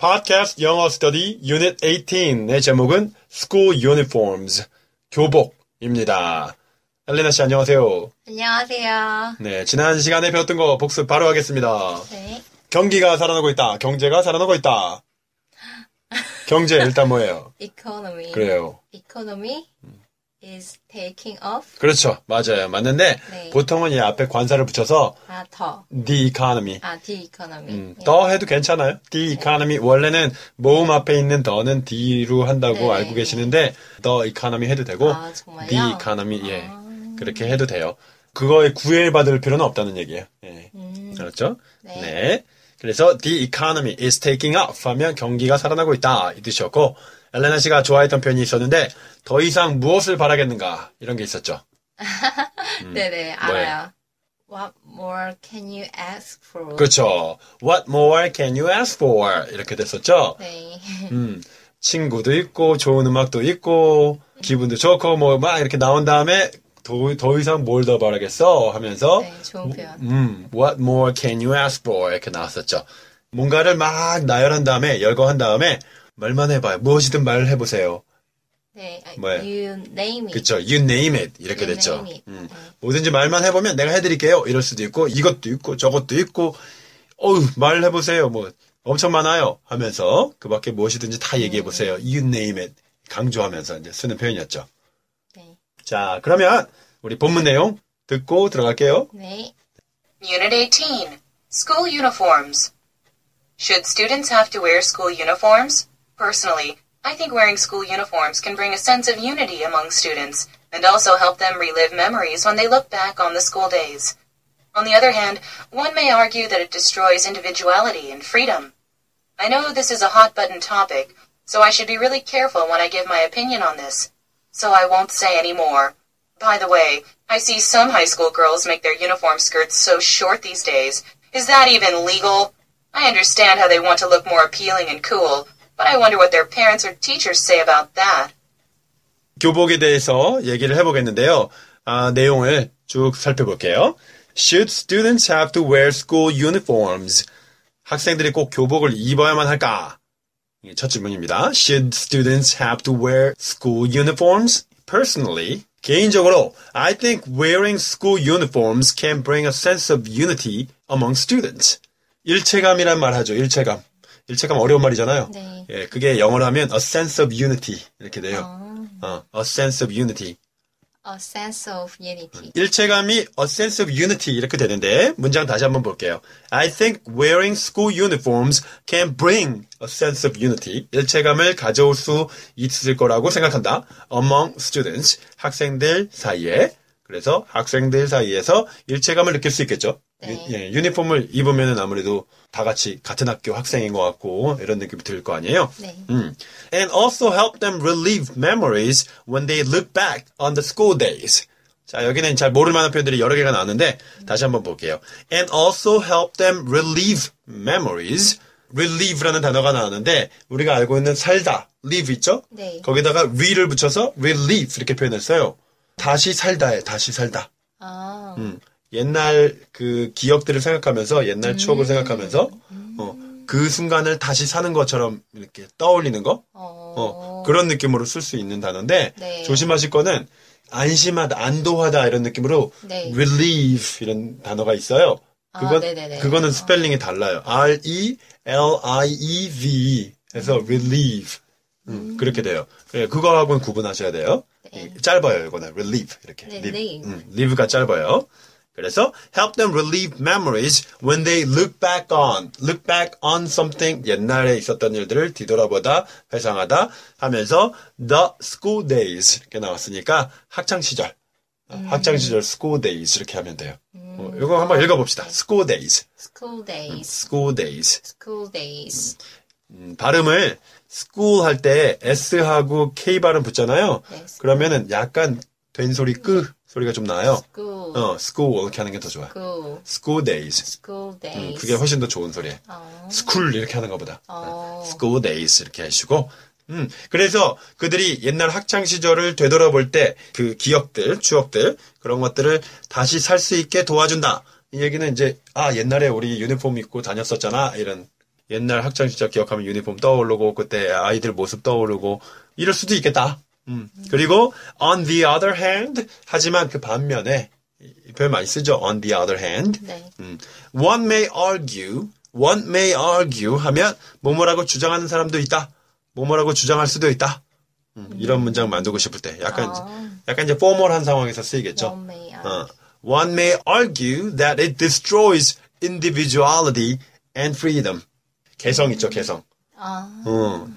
팟캐스트 영어 스터디 유닛 18의 제목은 School Uniforms, 교복입니다. 엘레나 씨 안녕하세요. 안녕하세요. 네, 지난 시간에 배웠던 거 복습 바로 하겠습니다. 네. 경기가 살아나고 있다. 경제가 살아나고 있다. 경제 일단 뭐예요? Economy. 그래요. Economy is taking off. 그렇죠. 맞아요. 맞는데 네. 보통은 이 앞에 관사를 붙여서 더. the economy. the economy. 더 해도 괜찮아요. the economy. 원래는 모음 앞에 있는 더는 the로 한다고 네. 알고 계시는데 the economy 해도 되고 정말요? the economy 예. 그렇게 해도 돼요. 그거에 구애받을 필요는 없다는 얘기예요. 예. 그렇죠? 네. 네. 그래서 the economy is taking off 하면 경기가 살아나고 있다 이 뜻이었고 엘레나 씨가 좋아했던 표현이 있었는데 더 이상 무엇을 바라겠는가 이런 게 있었죠. 네네 알아요. What more can you ask for? 그렇죠. What more can you ask for? 이렇게 됐었죠. 네. 친구도 있고 좋은 음악도 있고 기분도 좋고 뭐 막 이렇게 나온 다음에 더 이상 뭘 더 바라겠어 하면서 네, 좋은 표현. What more can you ask for? 이렇게 나왔었죠. 뭔가를 막 나열한 다음에 열거한 다음에 말만 해봐요. 무엇이든 말을 해보세요. 네. 뭐예요? You name it. 그렇죠. You name it 이렇게 You 됐죠. name it. 뭐든지 말만 해보면 내가 해드릴게요. 이럴 수도 있고 이것도 있고 저것도 있고 어우 말을 해보세요. 뭐 엄청 많아요 하면서 그밖에 무엇이든지 다 얘기해보세요. You name it 강조하면서 이제 쓰는 표현이었죠. 네. 자 그러면 우리 본문 내용 듣고 들어갈게요. 네. Unit 18. School uniforms. Should students have to wear school uniforms? Personally, I think wearing school uniforms can bring a sense of unity among students and also help them relive memories when they look back on the school days. On the other hand, one may argue that it destroys individuality and freedom. I know this is a hot-button topic, so I should be really careful when I give my opinion on this. So I won't say any more. By the way, I see some high school girls make their uniform skirts so short these days. Is that even legal? I understand how they want to look more appealing and cool, but I wonder what their parents or teachers say about that. 교복에 대해서 얘기를 해보겠는데요. 내용을 쭉 살펴볼게요. Should students have to wear school uniforms? 학생들이 꼭 교복을 입어야만 할까? 이게 첫 질문입니다. Should students have to wear school uniforms? Personally, 개인적으로, I think wearing school uniforms can bring a sense of unity among students. 일체감이란 말 하죠. 일체감. 일체감 어려운 말이잖아요. 네. 예, 그게 영어로 하면 a sense of unity 이렇게 돼요. a sense of unity. A sense of unity. 일체감이 a sense of unity 이렇게 되는데 문장 다시 한번 볼게요. I think wearing school uniforms can bring a sense of unity. 일체감을 가져올 수 있을 거라고 생각한다. Among students. 학생들 사이에. 그래서 학생들 사이에서 일체감을 느낄 수 있겠죠. 네. 유니폼을 입으면 아무래도 다 같이 같은 학교 학생인 것 같고 이런 느낌이 들 거 아니에요. 네. And also help them relive memories when they look back on the school days. 자, 여기는 잘 모를 만한 표현들이 여러 개가 나왔는데 다시 한번 볼게요. And also help them relive memories. relieve라는 단어가 나왔는데 우리가 알고 있는 살다, live 있죠? 네. 거기다가 re를 붙여서 relive 이렇게 표현했어요. 다시 살다에 다시 살다. 옛날 그 기억들을 생각하면서 옛날 추억을 생각하면서 그 순간을 다시 사는 것처럼 이렇게 떠올리는 거 그런 느낌으로 쓸 수 있는 단어인데 네. 조심하실 거는 안심하다, 안도하다 이런 느낌으로 네. relieve 이런 단어가 있어요. 네네네. 그거는 스펠링이 달라요. R-E-L-I-E-V 해서 relieve 그렇게 돼요. 그거하고는 구분하셔야 돼요. 네. 짧아요, 이거는 relieve 이렇게. 네, live가 짧아요. 그래서 help them relieve memories when they look back on something 옛날에 있었던 일들을 뒤돌아보다 회상하다 하면서 the school days 이렇게 나왔으니까 학창 시절 school days 이렇게 하면 돼요. 이거 한번 읽어봅시다. school days. School days. school days. School days. 발음을 school 할 때 s하고 k 발음 붙잖아요. 네, 그러면은 약간 된 소리 소리가 좀 나요. School. school 이렇게 하는 게 더 좋아요. School. school days. School days. 그게 훨씬 더 좋은 소리예요. school 이렇게 하는 것보다. school days 이렇게 하시고. 그래서 그들이 옛날 학창 시절을 되돌아볼 때 그 기억들, 추억들 그런 것들을 다시 살 수 있게 도와준다. 이 얘기는 이제 옛날에 우리 유니폼 입고 다녔었잖아 이런 옛날 학창시절 기억하면 유니폼 떠오르고 그때 아이들 모습 떠오르고 이럴 수도 있겠다. 그리고 on the other hand 하지만 그 반면에 이 표현 많이 쓰죠. on the other hand. 네. One may argue 하면 뭐뭐라고 주장하는 사람도 있다. 뭐뭐라고 주장할 수도 있다. 이런 문장 만들고 싶을 때 약간 이제 포멀한 상황에서 쓰이겠죠. One may argue that it destroys individuality and freedom. 개성 있죠, 개성.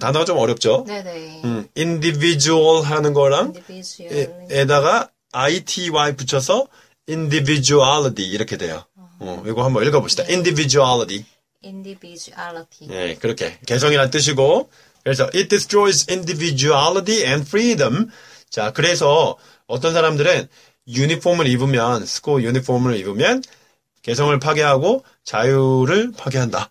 단어가 좀 어렵죠? 네네. individual 하는 거랑 individual. 에다가 ity 붙여서 individuality 이렇게 돼요. 이거 한번 읽어봅시다. individuality. individuality. 네, 그렇게 개성이란 뜻이고 그래서 it destroys individuality and freedom. 자, 그래서 어떤 사람들은 유니폼을 입으면 스쿨 유니폼을 입으면 개성을 파괴하고 자유를 파괴한다.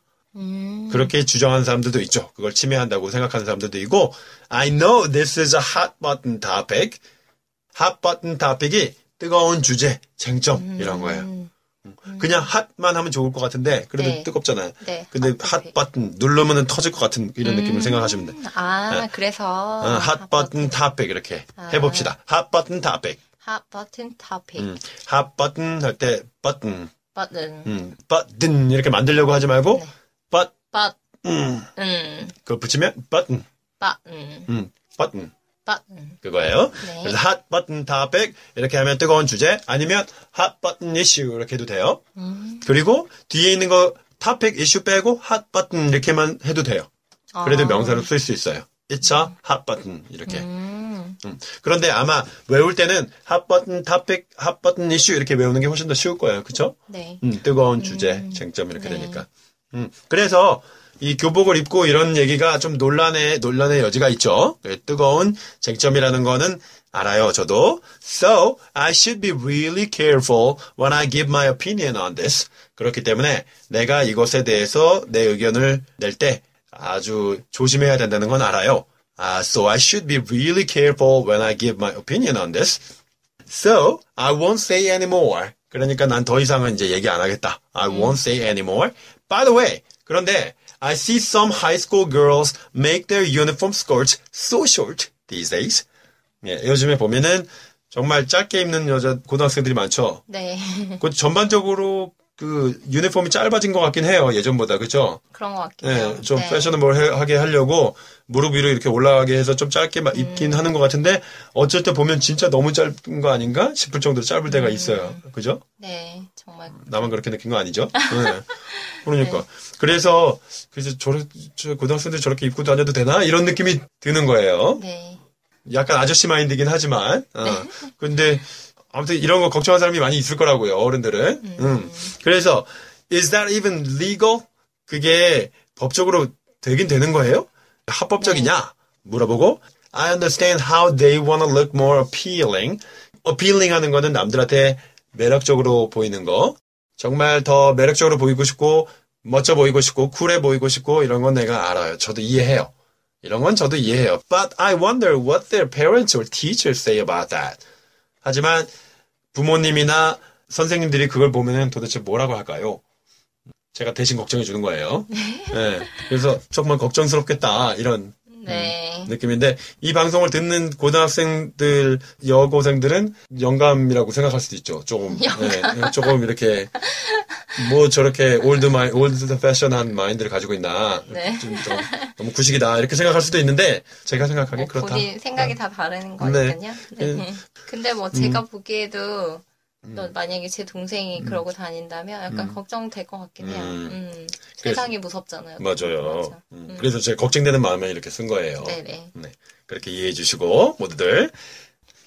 그렇게 주장하는 사람들도 있죠. 그걸 침해한다고 생각하는 사람들도 있고 I know this is a hot button topic. hot button topic이 뜨거운 주제, 쟁점 이런 거예요. 그냥 핫만 하면 좋을 것 같은데 그래도 네. 뜨겁잖아요. 네, 근데 핫 핫 버튼 누르면은 터질 것 같은 이런 느낌을 생각하시면 돼. 아, 그래서 핫 버튼 topic 이렇게 해봅시다. 핫 버튼 topic. hot button topic. 핫 버튼 할 때 버튼, button. 버튼 이렇게 만들려고 하지 말고 네. but, button. 그걸 붙이면 button, button. button. button. 그거예요. 네. 그래서 hot button topic 이렇게 하면 뜨거운 주제 아니면 hot button issue 이렇게 해도 돼요. 그리고 뒤에 있는 거 topic issue 빼고 hot button 이렇게만 해도 돼요. 그래도 명사로 쓸 수 있어요. It's a hot button 이렇게. 그런데 아마 외울 때는 hot button topic, hot button issue 이렇게 외우는 게 훨씬 더 쉬울 거예요. 그렇죠? 네. 뜨거운 주제, 쟁점 이렇게 네. 되니까. 그래서 이 교복을 입고 이런 얘기가 좀 논란의 여지가 있죠. 뜨거운 쟁점이라는 거는 알아요, 저도. So, I should be really careful when I give my opinion on this. 그렇기 때문에 내가 이것에 대해서 내 의견을 낼 때 아주 조심해야 된다는 건 알아요. So, I should be really careful when I give my opinion on this. So, I won't say anymore. 그러니까 난 더 이상은 이제 얘기 안 하겠다. I won't say anymore. By the way, 그런데 I see some high school girls make their uniform skirts so short these days. 예, 요즘에 보면은 정말 짧게 입는 여자 고등학생들이 많죠. 네. 그 전반적으로 그 유니폼이 짧아진 것 같긴 해요. 예전보다 그렇죠? 그런 것 같긴 해요. 예, 좀 네. 패셔너블하게 하려고 무릎 위로 이렇게 올라가게 해서 좀 짧게 입긴 하는 것 같은데 어쩔 때 보면 진짜 너무 짧은 거 아닌가 싶을 정도로 짧을 때가 있어요. 그죠? 네, 정말. 나만 그렇게 느낀 거 아니죠? 네. 그러니까. 그래서 저 고등학생들 저렇게 입고 다녀도 되나? 이런 느낌이 드는 거예요. 네. 약간 아저씨 마인드긴 하지만. 근데 아무튼 이런 거 걱정하는 사람이 많이 있을 거라고요, 어른들은. 그래서 is that even legal? 그게 법적으로 되긴 되는 거예요? 합법적이냐? 물어보고 I understand how they want to look more appealing. appealing 하는 거는 남들한테 매력적으로 보이는 거. 정말 더 매력적으로 보이고 싶고 멋져 보이고 싶고 쿨해 보이고 싶고 이런 건 내가 알아요. 저도 이해해요. 이런 건 저도 이해해요. But I wonder what their parents or teachers say about that. 하지만 부모님이나 선생님들이 그걸 보면은 도대체 뭐라고 할까요? 제가 대신 걱정해 주는 거예요. 네. 그래서 정말 걱정스럽겠다 이런 네. 느낌인데 이 방송을 듣는 고등학생들 여고생들은 영감이라고 생각할 수도 있죠. 조금 네, 조금 이렇게 뭐 저렇게 올드 패션한 마인드를 가지고 있나 네. 좀 너무 구식이다 이렇게 생각할 수도 있는데 제가 생각하기엔 그렇다. 본인 생각이 다 다른 거니까요. 네. 근데 뭐 제가 보기에도 또 만약에 제 동생이 그러고 다닌다면 약간 걱정될 것 같긴 해요. 세상이 무섭잖아요. 맞아요. 맞아. 그래서 제가 걱정되는 마음에 이렇게 쓴 거예요. 네네. 네. 그렇게 이해해 주시고 모두들.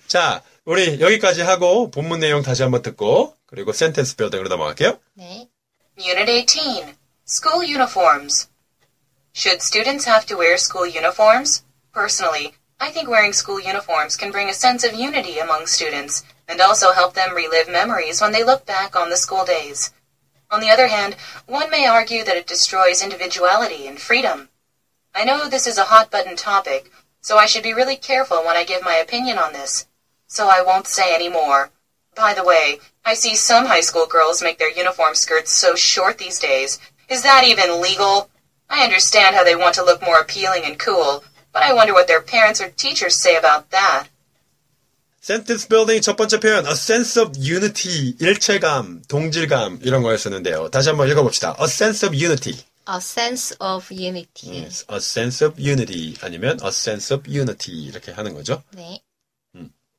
자, 우리 여기까지 하고 본문 내용 다시 한번 듣고 그리고 센텐스 빌딩으로 넘어갈게요. 네. Unit 18. School uniforms. Should students have to wear school uniforms? Personally, I think wearing school uniforms can bring a sense of unity among students and also help them relive memories when they look back on the school days. On the other hand, one may argue that it destroys individuality and freedom. I know this is a hot-button topic, so I should be really careful when I give my opinion on this. So I won't say any more. By the way, I see some high school girls make their uniform skirts so short these days. Is that even legal? I understand how they want to look more appealing and cool, but I wonder what their parents or teachers say about that. sentence building 첫 번째 표현, a sense of unity, 일체감, 동질감 이런 거에 쓰는데요. 다시 한번 읽어봅시다. a sense of unity. A sense of unity. Yes, a sense of unity 아니면 a sense of unity 이렇게 하는 거죠. 네.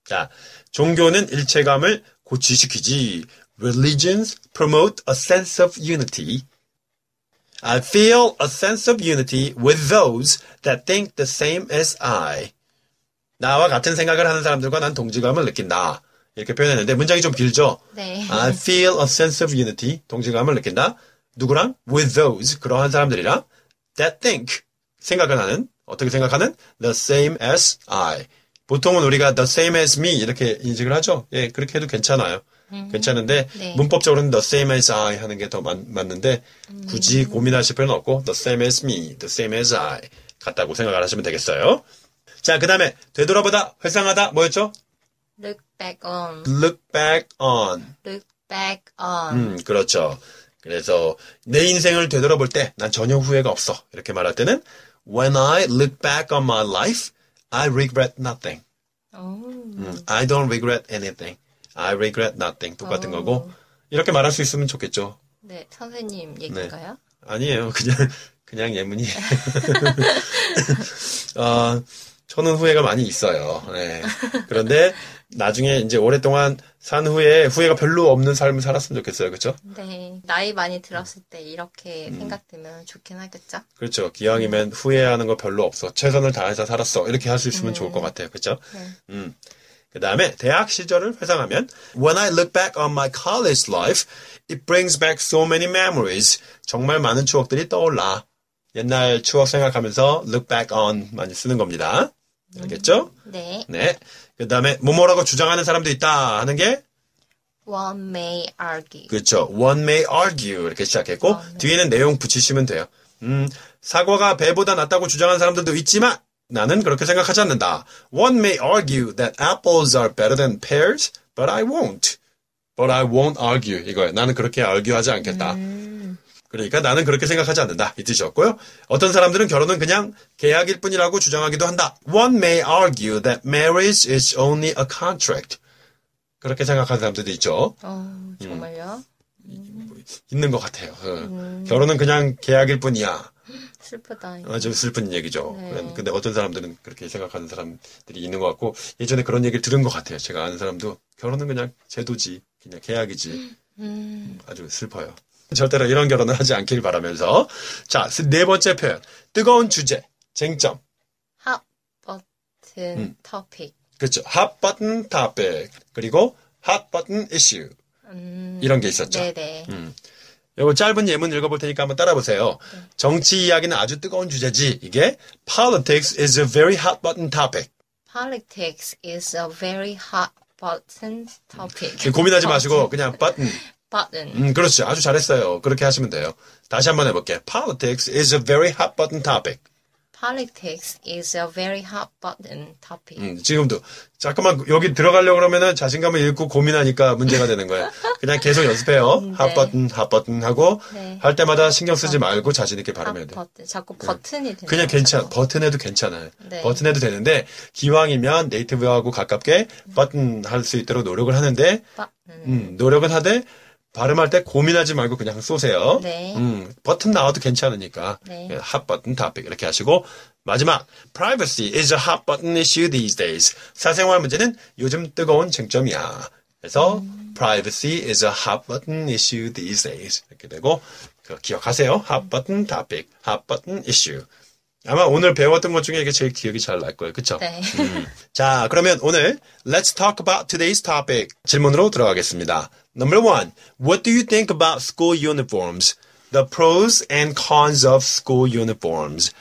자, 종교는 일체감을 고취시키지. Religions promote a sense of unity. I feel a sense of unity with those that think the same as I. 나와 같은 생각을 하는 사람들과 난 동질감을 느낀다. 이렇게 표현했는데 문장이 좀 길죠? 네. I feel a sense of unity. 동질감을 느낀다. 누구랑? With those. 그러한 사람들이랑 that think. 생각을 하는. 어떻게 생각하는? The same as I. 보통은 우리가 the same as me 이렇게 인식을 하죠. 예, 그렇게 해도 괜찮아요. 괜찮은데 네. 문법적으로는 the same as I 하는 게 더 맞는데 굳이 고민하실 필요는 없고 the same as me, the same as I 같다고 생각을 하시면 되겠어요. 자, 그 다음에 되돌아보다, 회상하다 뭐였죠? Look back on. Look back on. Look back on. 그렇죠. 그래서 내 인생을 되돌아볼 때 난 전혀 후회가 없어. 이렇게 말할 때는 When I look back on my life, I regret nothing. I don't regret anything. I regret nothing. 똑같은 거고 이렇게 말할 수 있으면 좋겠죠. 네, 선생님 얘기인가요? 네. 아니에요. 그냥 예문이. 저는 후회가 많이 있어요. 네. 그런데 나중에 이제 오랫동안 산 후에 후회가 별로 없는 삶을 살았으면 좋겠어요. 그렇죠? 네. 나이 많이 들었을 때 이렇게 생각되면 좋긴 하겠죠? 그렇죠. 기왕이면 후회하는 거 별로 없어. 최선을 다해서 살았어. 이렇게 할 수 있으면 좋을 것 같아요. 그렇죠? 네. 그 다음에 대학 시절을 회상하면 When I look back on my college life, it brings back so many memories. 정말 많은 추억들이 떠올라. 옛날 추억 생각하면서 look back on 많이 쓰는 겁니다. 알겠죠? 네. 네. 그 다음에 뭐뭐라고 주장하는 사람도 있다 하는 게 One may argue. 그렇죠. One may argue 이렇게 시작했고 뒤에는 내용 붙이시면 돼요. 사과가 배보다 낫다고 주장하는 사람들도 있지만 나는 그렇게 생각하지 않는다. One may argue that apples are better than pears, but I won't. But I won't argue. 이거예요. 나는 그렇게 argue하지 않겠다. 그러니까 나는 그렇게 생각하지 않는다. 이 뜻이었고요. 어떤 사람들은 결혼은 그냥 계약일 뿐이라고 주장하기도 한다. One may argue that marriage is only a contract. 그렇게 생각하는 사람들도 있죠. 정말요? 있는 것 같아요. 결혼은 그냥 계약일 뿐이야. 슬프다. 아주 슬픈 얘기죠. 네. 근데 어떤 사람들은 그렇게 생각하는 사람들이 있는 것 같고 예전에 그런 얘기를 들은 것 같아요. 제가 아는 사람도 결혼은 그냥 제도지, 그냥 계약이지. 아주 슬퍼요. 절대로 이런 결혼을 하지 않길 바라면서 자, 네 번째 표현. 뜨거운 주제, 쟁점. Hot button topic. 그렇죠. hot button topic. 그리고 hot button issue. 이런 게 있었죠. 네네. 이거 짧은 예문 읽어볼 테니까 한번 따라보세요. 정치 이야기는 아주 뜨거운 주제지. 이게 Politics is a very hot button topic. Politics is a very hot button topic. 고민하지 마시고 그냥 button. button. 그렇죠. 아주 잘했어요. 그렇게 하시면 돼요. 다시 한번 해볼게요. Politics is a very hot button topic. Politics is a very hot button topic. 지금도 잠깐만 여기 들어가려고 그러면은 자신감을 잃고 고민하니까 문제가 되는 거예요. 그냥 계속 연습해요. hot button 하고 네. 할 때마다 신경 쓰지 말고 자신 있게 발음해야 돼요. 자꾸 버튼이 되는 그냥 버튼 해도 괜찮아요. 네. 버튼 해도 되는데 기왕이면 네이티브하고 가깝게 버튼 할 수 있도록 노력을 하는데 노력은 하되 발음할 때 고민하지 말고 그냥 쏘세요. 네. 버튼 나와도 괜찮으니까 네. hot button topic 이렇게 하시고 마지막 privacy is a hot button issue these days. 사생활 문제는 요즘 뜨거운 쟁점이야. 그래서 privacy is a hot button issue these days 이렇게 되고 기억하세요. hot button topic, hot button issue. 아마 오늘 배웠던 것 중에 이게 제일 기억이 잘 날 거예요. 그렇죠? 네. 자, 그러면 오늘 Let's talk about today's topic 질문으로 들어가겠습니다. Number 1. What do you think about school uniforms? The pros and cons of school uniforms.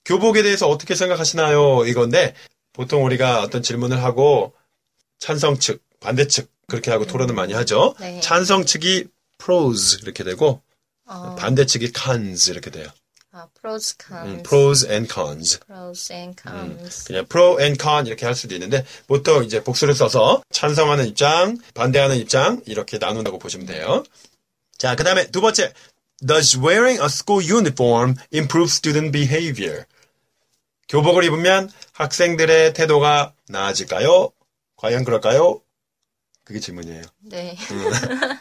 교복에 대해서 어떻게 생각하시나요? 이건데 보통 우리가 어떤 질문을 하고 찬성 측, 반대 측 그렇게 하고 토론을 많이 하죠. 네. 찬성 측이 pros 이렇게 되고 반대 측이 cons 이렇게 돼요. pros, cons. pros and cons. pros and cons. 그냥 pro and con 이렇게 할 수도 있는데 보통 이제 복수를 써서 찬성하는 입장, 반대하는 입장 이렇게 나눈다고 보시면 돼요. 자, 그 다음에 두 번째 Does wearing a school uniform improve student behavior? 교복을 입으면 학생들의 태도가 나아질까요? 과연 그럴까요? 그게 질문이에요. 네.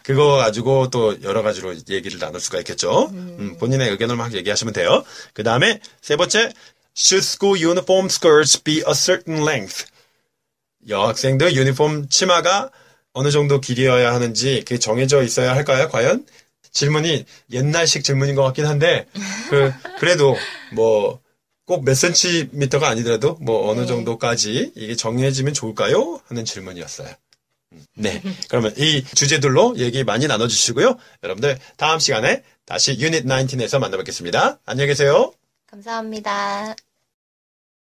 그거 가지고 또 여러 가지로 얘기를 나눌 수가 있겠죠. 본인의 의견을 막 얘기하시면 돼요. 그 다음에 세 번째, Should school uniform skirts be a certain length? 여학생들 유니폼 치마가 어느 정도 길이여야 하는지 그게 정해져 있어야 할까요? 과연? 질문이 옛날식 질문인 것 같긴 한데 그래도 뭐 꼭 몇 센티미터가 아니더라도 뭐 어느 정도까지 이게 정해지면 좋을까요? 하는 질문이었어요. 네. 그러면 이 주제들로 얘기 많이 나눠주시고요. 여러분들 다음 시간에 다시 유닛 19에서 만나뵙겠습니다. 안녕히 계세요. 감사합니다.